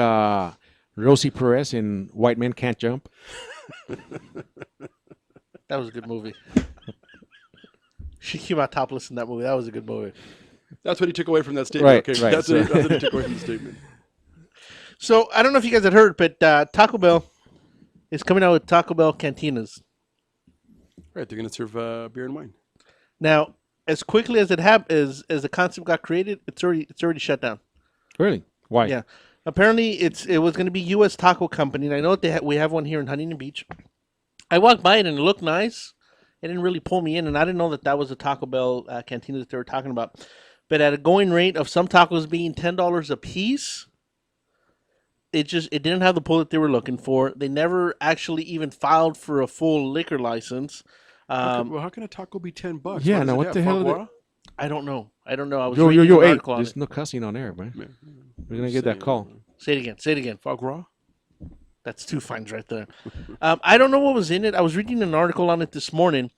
Rosie Perez in White Men Can't Jump? That was a good movie. She came out topless in that movie. That was a good movie. That's what he took away from that statement. Right, Okay, right. That's what he took away from the statement. So I don't know if you guys had heard, but Taco Bell is coming out with Taco Bell cantinas. Right, they're going to serve beer and wine. Now, as quickly as as the concept got created, it's already shut down. Really? Why? Yeah. Apparently, it was going to be U.S. Taco Company, and I know that we have one here in Huntington Beach. I walked by it and it looked nice. It didn't really pull me in, and I didn't know that was a Taco Bell cantina that they were talking about. But at a going rate of some tacos being $10 a piece, it didn't have the pull that they were looking for. They never actually even filed for a full liquor license. How can a taco be $10? Yeah, What now does it what have, the hell? foie gras? I don't know. I was Yo, reading an hey, article on there's it. no cussing on air, man. Yeah. We're going to get that call. Say it again. Foie gras? That's 2 fines right there. I don't know what was in it. I was reading an article on it this morning,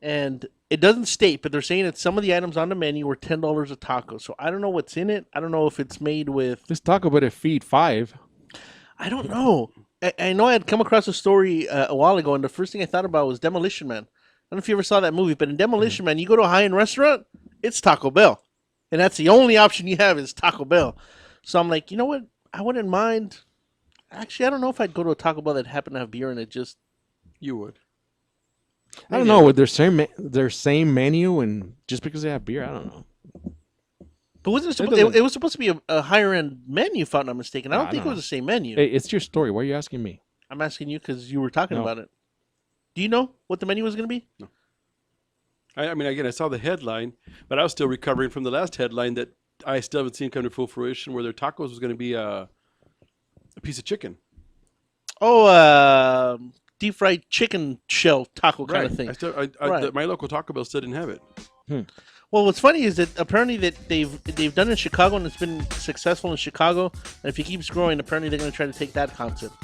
and it doesn't state, but they're saying that some of the items on the menu were $10 a taco. So I don't know what's in it. I don't know if it's made with... This taco better feed 5. I don't know. I know I had come across a story a while ago, and the first thing I thought about was Demolition Man. I don't know if you ever saw that movie, but in Demolition Man, you go to a high-end restaurant, it's Taco Bell. And that's the only option you have is Taco Bell. So I'm like, you know what? I wouldn't mind... Actually, I don't know if I'd go to a Taco Bell that happened to have beer in it. Just You would. I don't know. With their same menu, and just because they have beer, I don't know. But it was supposed to be a higher end menu, if I'm not mistaken. I don't think it was the same menu. Hey, it's your story. Why are you asking me? I'm asking you because you were talking No. about it. Do you know what the menu was going to be? No. I mean, again, I saw the headline, but I was still recovering from the last headline that I still haven't seen come to full fruition where their tacos was going to be a piece of chicken. Oh, deep fried chicken shell taco kind of thing. My local Taco Bell still didn't have it. Well, what's funny is that apparently that they've done it in Chicago and it's been successful in Chicago. And if it keeps growing, apparently they're going to try to take that concept.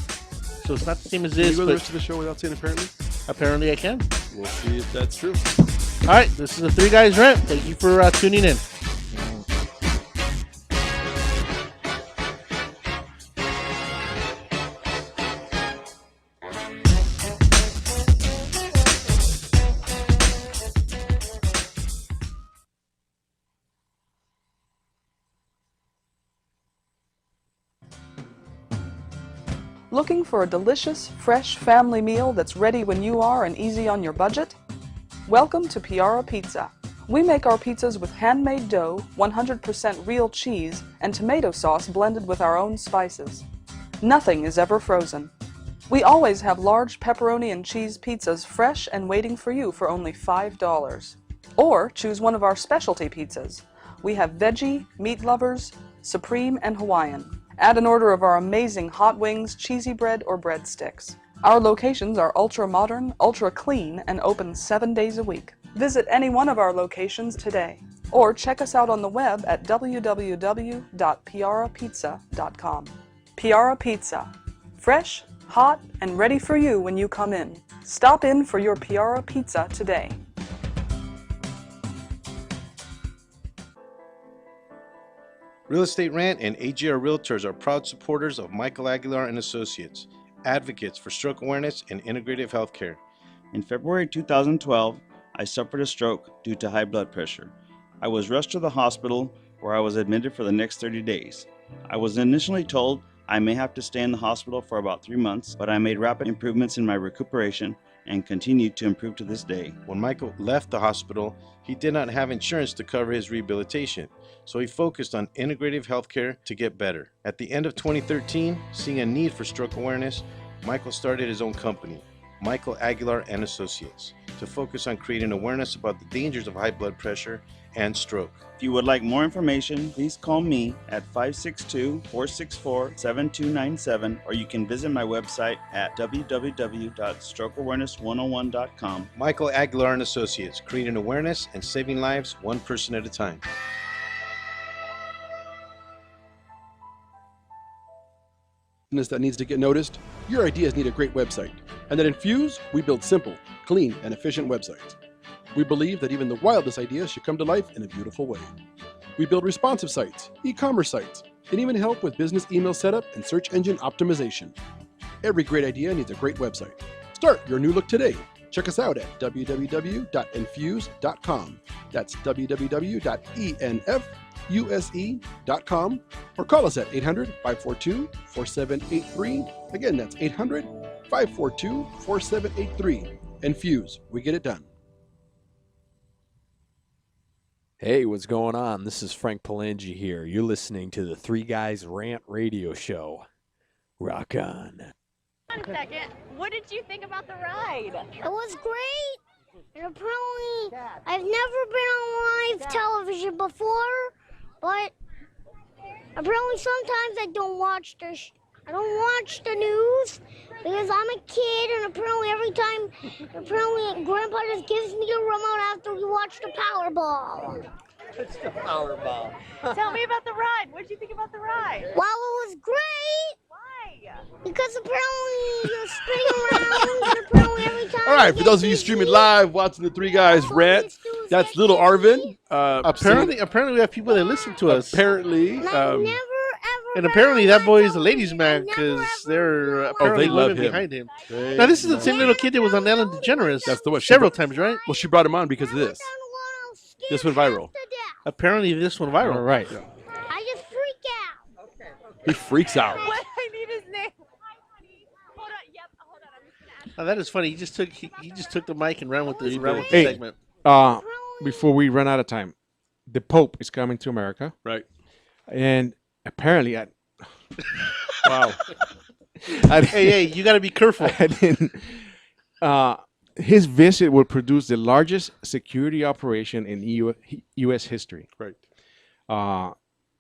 So it's not the same as Can this. you go But the rest of the show without saying apparently? apparently I can. We'll see if that's true. All right, this is the Three Guys Rant. Thank you for tuning in. Looking for a delicious, fresh family meal that's ready when you are and easy on your budget? Welcome to Piara Pizza. We make our pizzas with handmade dough, 100% real cheese, and tomato sauce blended with our own spices. Nothing is ever frozen. We always have large pepperoni and cheese pizzas fresh and waiting for you for only $5. Or choose one of our specialty pizzas. We have veggie, meat lovers, supreme, and Hawaiian. Add an order of our amazing hot wings, cheesy bread, or breadsticks. Our locations are ultra-modern, ultra-clean, and open 7 days a week. Visit any one of our locations today, or check us out on the web at www.piarapizza.com. Piara Pizza. Fresh, hot, and ready for you when you come in. Stop in for your Piara Pizza today. Real Estate Rant and AGR Realtors are proud supporters of Michael Aguilar and Associates, advocates for stroke awareness and integrative healthcare. In February 2012, I suffered a stroke due to high blood pressure. I was rushed to the hospital where I was admitted for the next 30 days. I was initially told I may have to stay in the hospital for about 3 months, but I made rapid improvements in my recuperation and continued to improve to this day. When Michael left the hospital, he did not have insurance to cover his rehabilitation, so he focused on integrative healthcare to get better. At the end of 2013, seeing a need for stroke awareness, Michael started his own company, Michael Aguilar and Associates, to focus on creating awareness about the dangers of high blood pressure and stroke. If you would like more information, please call me at 562-464-7297, or you can visit my website at www.strokeawareness101.com. Michael Aguilar and Associates, creating awareness and saving lives one person at a time. That needs to get noticed. Your ideas need a great website. And at Infuse, we build simple, clean, and efficient websites. We believe that even the wildest ideas should come to life in a beautiful way. We build responsive sites, e-commerce sites, and even help with business email setup and search engine optimization. Every great idea needs a great website. Start your new look today. Check us out at www.infuse.com. That's www.enfuse.com, or call us at 800-542-4783. Again, that's 800-542-4783. Infuse, we get it done. Hey, what's going on? This is Frank Palangi here. You're listening to the Three Guys Rant radio show. Rock on. One second. What did you think about the ride? It was great. And apparently, I've never been on live television before, but apparently sometimes I don't watch the news because I'm a kid, and apparently Grandpa just gives me the remote after we watch the Powerball. It's the Powerball. Tell me about the ride. What did you think about the ride? Well, it was great. Why? Because apparently you're spinning around, and apparently every time. All right, for those of you streaming live, watching the Three Guys Rant, that's little Arvin. Apparently, we have people that listen to us. Apparently, and apparently that boy is a ladies' man because they're apparently they love women him. behind him. Now this is the same little kid that was on Ellen DeGeneres. That's the one. Several times, right? Well, she brought him on because of this. This went viral. Apparently, this went viral. All right. I just freak out. He freaks out. What? I need his name. Hold on. Yep. Hold on. I'm just gonna ask. Now, that is funny. He just took the mic and ran with the Hey, segment. Before we run out of time, the Pope is coming to America. Right. And apparently, wow. Hey, you got to be careful. His visit will produce the largest security operation in U.S. history. Right.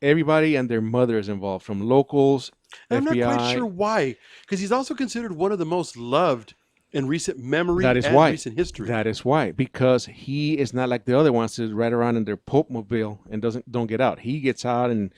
everybody and their mother is involved, from locals, And I'm FBI. not quite sure why, because he's also considered one of the most loved in recent memory That is and why. recent history. That is why, because he is not like the other ones that ride around in their Pope mobile and don't get out. He gets out and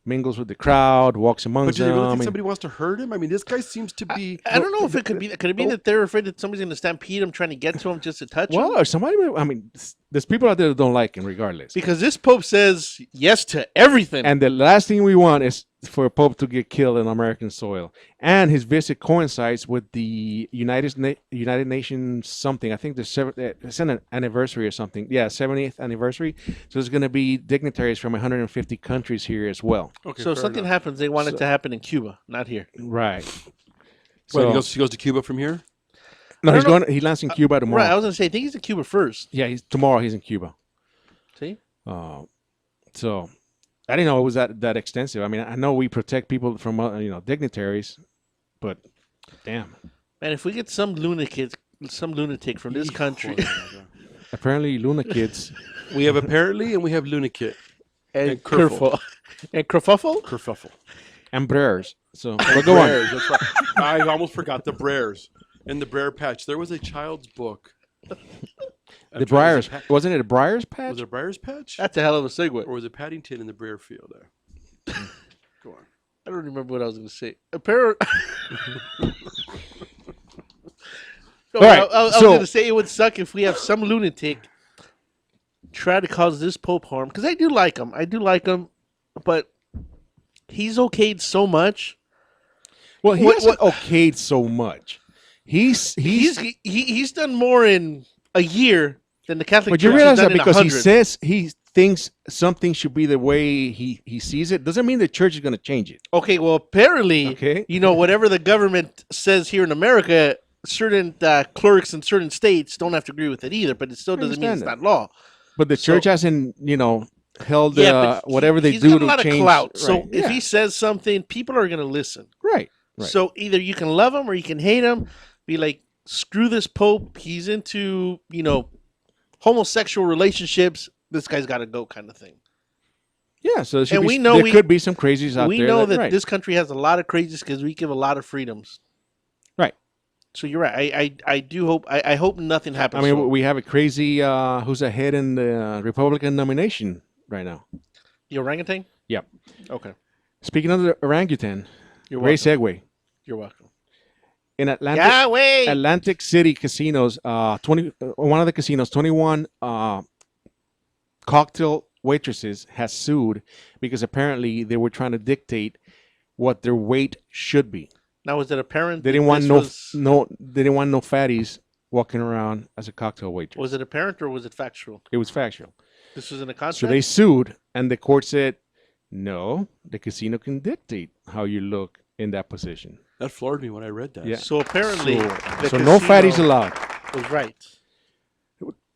mingles with the crowd, walks amongst But do they them. really think and- somebody wants to hurt him? I mean, this guy seems to be. I don't know if it could be. Could it be that they're afraid that somebody's going to stampede him, trying to get to him just to touch him? Well, or somebody. I mean, there's people out there that don't like him, regardless. Because this Pope says yes to everything. And the last thing we want is for a Pope to get killed on American soil. And his visit coincides with the United Nations something. I think it's an anniversary or something. Yeah, 70th anniversary. So there's going to be dignitaries from 150 countries here as well. Okay, so if fair something enough. happens, they want it to happen in Cuba, not here. Right. Wait, So- he goes to Cuba from here? No, I he's don't know. going. He lands in Cuba tomorrow. Right, I was going to say, I think he's in Cuba first. Yeah, tomorrow he's in Cuba. See? So I didn't know it was that extensive. I mean, I know we protect people from dignitaries, but damn. Man, if we get some lunatic from this country. Apparently, Luna Kids. We have apparently, and we have Lunikit. And Kerfuffle. And Kerfuffle? Kerfuffle. And Brers. So And but go on. Brers, that's right. I almost forgot the Brers. In the Brer Patch. There was a child's book. The Briars. Wasn't it a Briars patch? Was it a Briars Patch? That's a hell of a segue. Or was it Paddington in the Brer Field there? Go on. I don't remember what I was going to say. Apparently. No, All right, I was so- going to say it would suck if we have some lunatic try to cause this Pope harm. Because I do like him. But he's okayed so much. Well, he What- hasn't okayed so much. He's done more in a year than the Catholic But Church you realize has that done in because he 100. says he thinks something should be the way he sees it, doesn't mean the church is going to change it. Okay, well, apparently, whatever the government says here in America, certain clerks in certain states don't have to agree with it either, but it still doesn't mean it's understand not law. But the church hasn't, held but whatever they he's do got to a lot change. of clout. So Right, if yeah. he says something, people are going to listen. Right. So either you can love him or you can hate him. Be like, screw this Pope. He's into, homosexual relationships. This guy's got to go, kind of thing. Yeah, so And we know there could be some crazies out we there. know that right. this country has a lot of crazies because we give a lot of freedoms. Right. So you're right. I do hope. I hope nothing happens. I mean, to him. we have a crazy who's ahead in the Republican nomination right now. The orangutan. Yep. Okay. Speaking of the orangutan, You're great welcome. segue. You're welcome. In Yahweh! Atlantic City casinos, one of the casinos, 21 cocktail waitresses has sued because apparently they were trying to dictate what their weight should be. Now, was it apparent? They didn't that want this they didn't want no fatties walking around as a cocktail waitress. Was it apparent or was it factual? It was factual. This was in a contract. So they sued, and the court said, no, the casino can dictate how you look in that position. That floored me when I read that. Yeah. So apparently, So no fatties allowed. Was right.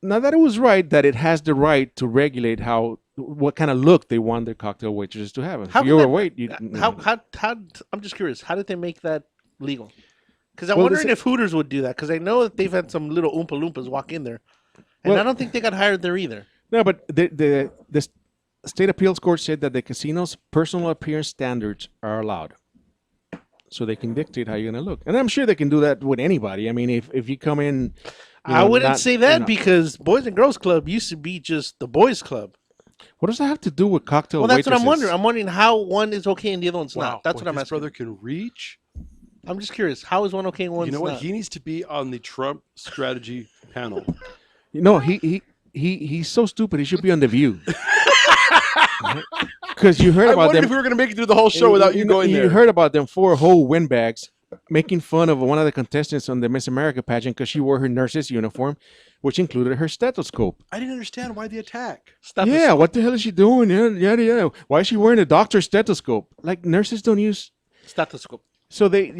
Not that it was right, that it has the right to regulate what kind of look they want their cocktail waitresses to have. If How you're could overweight, How? I'm just curious. How did they make that legal? Because I'm Well, wondering this- if Hooters would do that. Because I know that they've had some little Oompa Loompas walk in there, and Well- I don't think they got hired there either. No, but the state appeals court said that the casino's personal appearance standards are allowed. So they can dictate how you're going to look. And I'm sure they can do that with anybody. I mean, if you come in... I wouldn't not- say that because Boys and Girls Club used to be just the boys' club. What does that have to do with cocktail Well, that's what I'm waitresses? wondering. I'm wondering how one is okay and the other one's Wow, not. That's what I'm his asking. brother can reach. I'm just curious. How is one okay and one's You know what? not? He needs to be on the Trump strategy panel. He's so stupid. He should be on The View. Because you heard I about wondered them. if we were going to make it through the whole show without you going there. You heard about them 4 whole windbags making fun of one of the contestants on the Miss America pageant because she wore her nurse's uniform, which included her stethoscope. I didn't understand why the attack. Yeah, what the hell is she doing? Yeah. Why is she wearing a doctor's stethoscope? Like, nurses don't use stethoscope. So they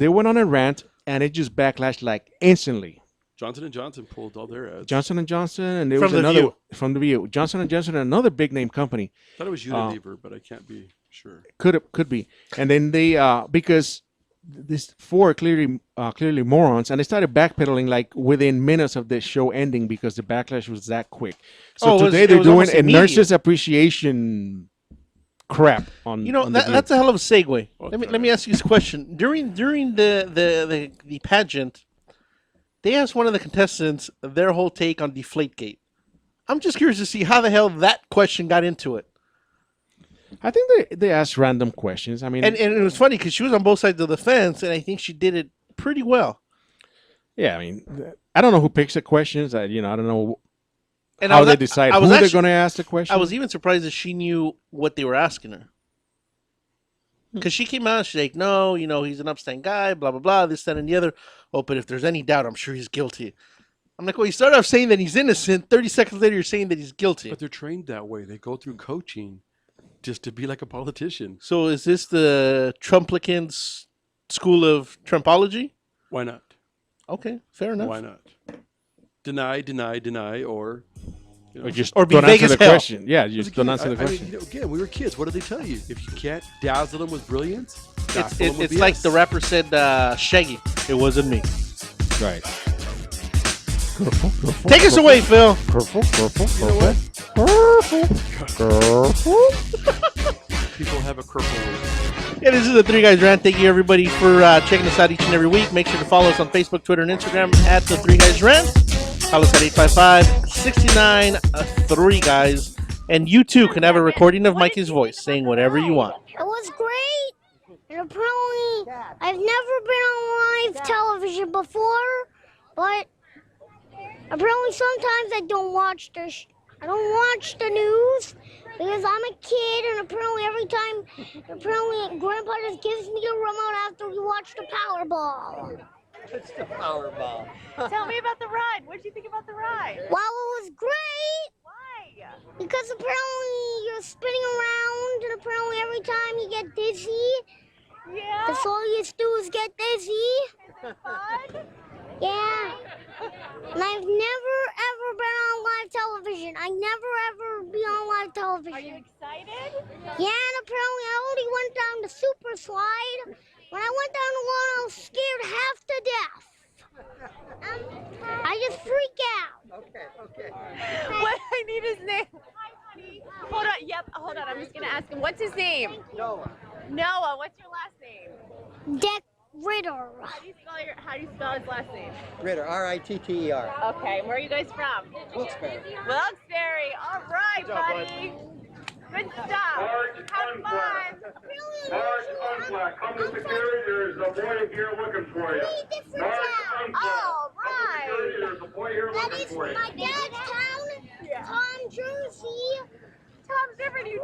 went on a rant, and it just backlashed like instantly. Johnson & Johnson pulled all their ads. Johnson & Johnson, and there From was The another View. from The View. Johnson & Johnson, another big name company. I thought it was Unilever, but I can't be sure. Could be. And then they because these 4 clearly morons, and they started backpedaling like within minutes of the show ending because the backlash was that quick. So Oh, it was- today it they're was doing almost a immediate. nurses appreciation crap on. You know, on the view. that's a hell of a segue. Let me ask you this question. During the pageant, they asked one of the contestants their whole take on Deflategate. I'm just curious to see how the hell that question got into it. I think they asked random questions. I mean, And it was funny because she was on both sides of the fence, and I think she did it pretty well. yeah, I mean, I don't know who picks the questions. I don't know And how they decide who they're going to ask the question. I was even surprised that she knew what they were asking her. Because she came out and she's like, no, he's an upstanding guy, blah, blah, blah, this, that, and the other. Oh, but if there's any doubt, I'm sure he's guilty. I'm like, well, you start off saying that he's innocent. 30 seconds later, you're saying that he's guilty. But they're trained that way. They go through coaching just to be like a politician. So is this the Trumplicans school of Trumpology? Why not? Okay, fair enough. Why not? Deny, or Or be don't vague answer as the hell. Question. Yeah, just don't answer the question. I mean, again, we were kids. What did they tell you? If you can't dazzle them with brilliance, It's like the rapper said, Shaggy, it wasn't me. Right. Take us away, Phil. You know what? People have a curfew. Yeah, this is the Three Guys Rant. Thank you, everybody, for checking us out each and every week. Make sure to follow us on Facebook, Twitter, and Instagram at the Three Guys Rant. Call us at 855-69-3-GUYS. And you, too, can have a recording of Mikey's voice saying whatever you want. It was great. And apparently, I've never been on live television before, but apparently sometimes I don't watch the news because I'm a kid, and apparently Grandpa just gives me a remote after we watch the Powerball. It's the Powerball. Tell me about the ride. What did you think about the ride? Well, it was great. Why? Because apparently you're spinning around, and apparently every time you get dizzy. Yeah. That's all you do is get dizzy. Is it fun? Yeah. And I've never ever been on live television. I never ever be on live television. Are you excited? Yeah, and apparently I already went down the super slide. When I went down the one, I was scared half to death. I just freak out. Okay. What I need his name. Hi, honey. Hold on. Yep. Hold on. I'm just gonna ask him. What's his name? Noah. Noah. What's your last name? Deck Ritter. How do you spell his last name? Ritter. R-I-T-T-E-R. Okay. Where are you guys from? Wilkes-Barre. Wilkes-Barre. All right, buddy. Good stuff. Have fun. Come to security. There's a boy here looking for you. All right. There's a boy here That looking is for you. my dad's town, Tom Jersey. Tom's different. You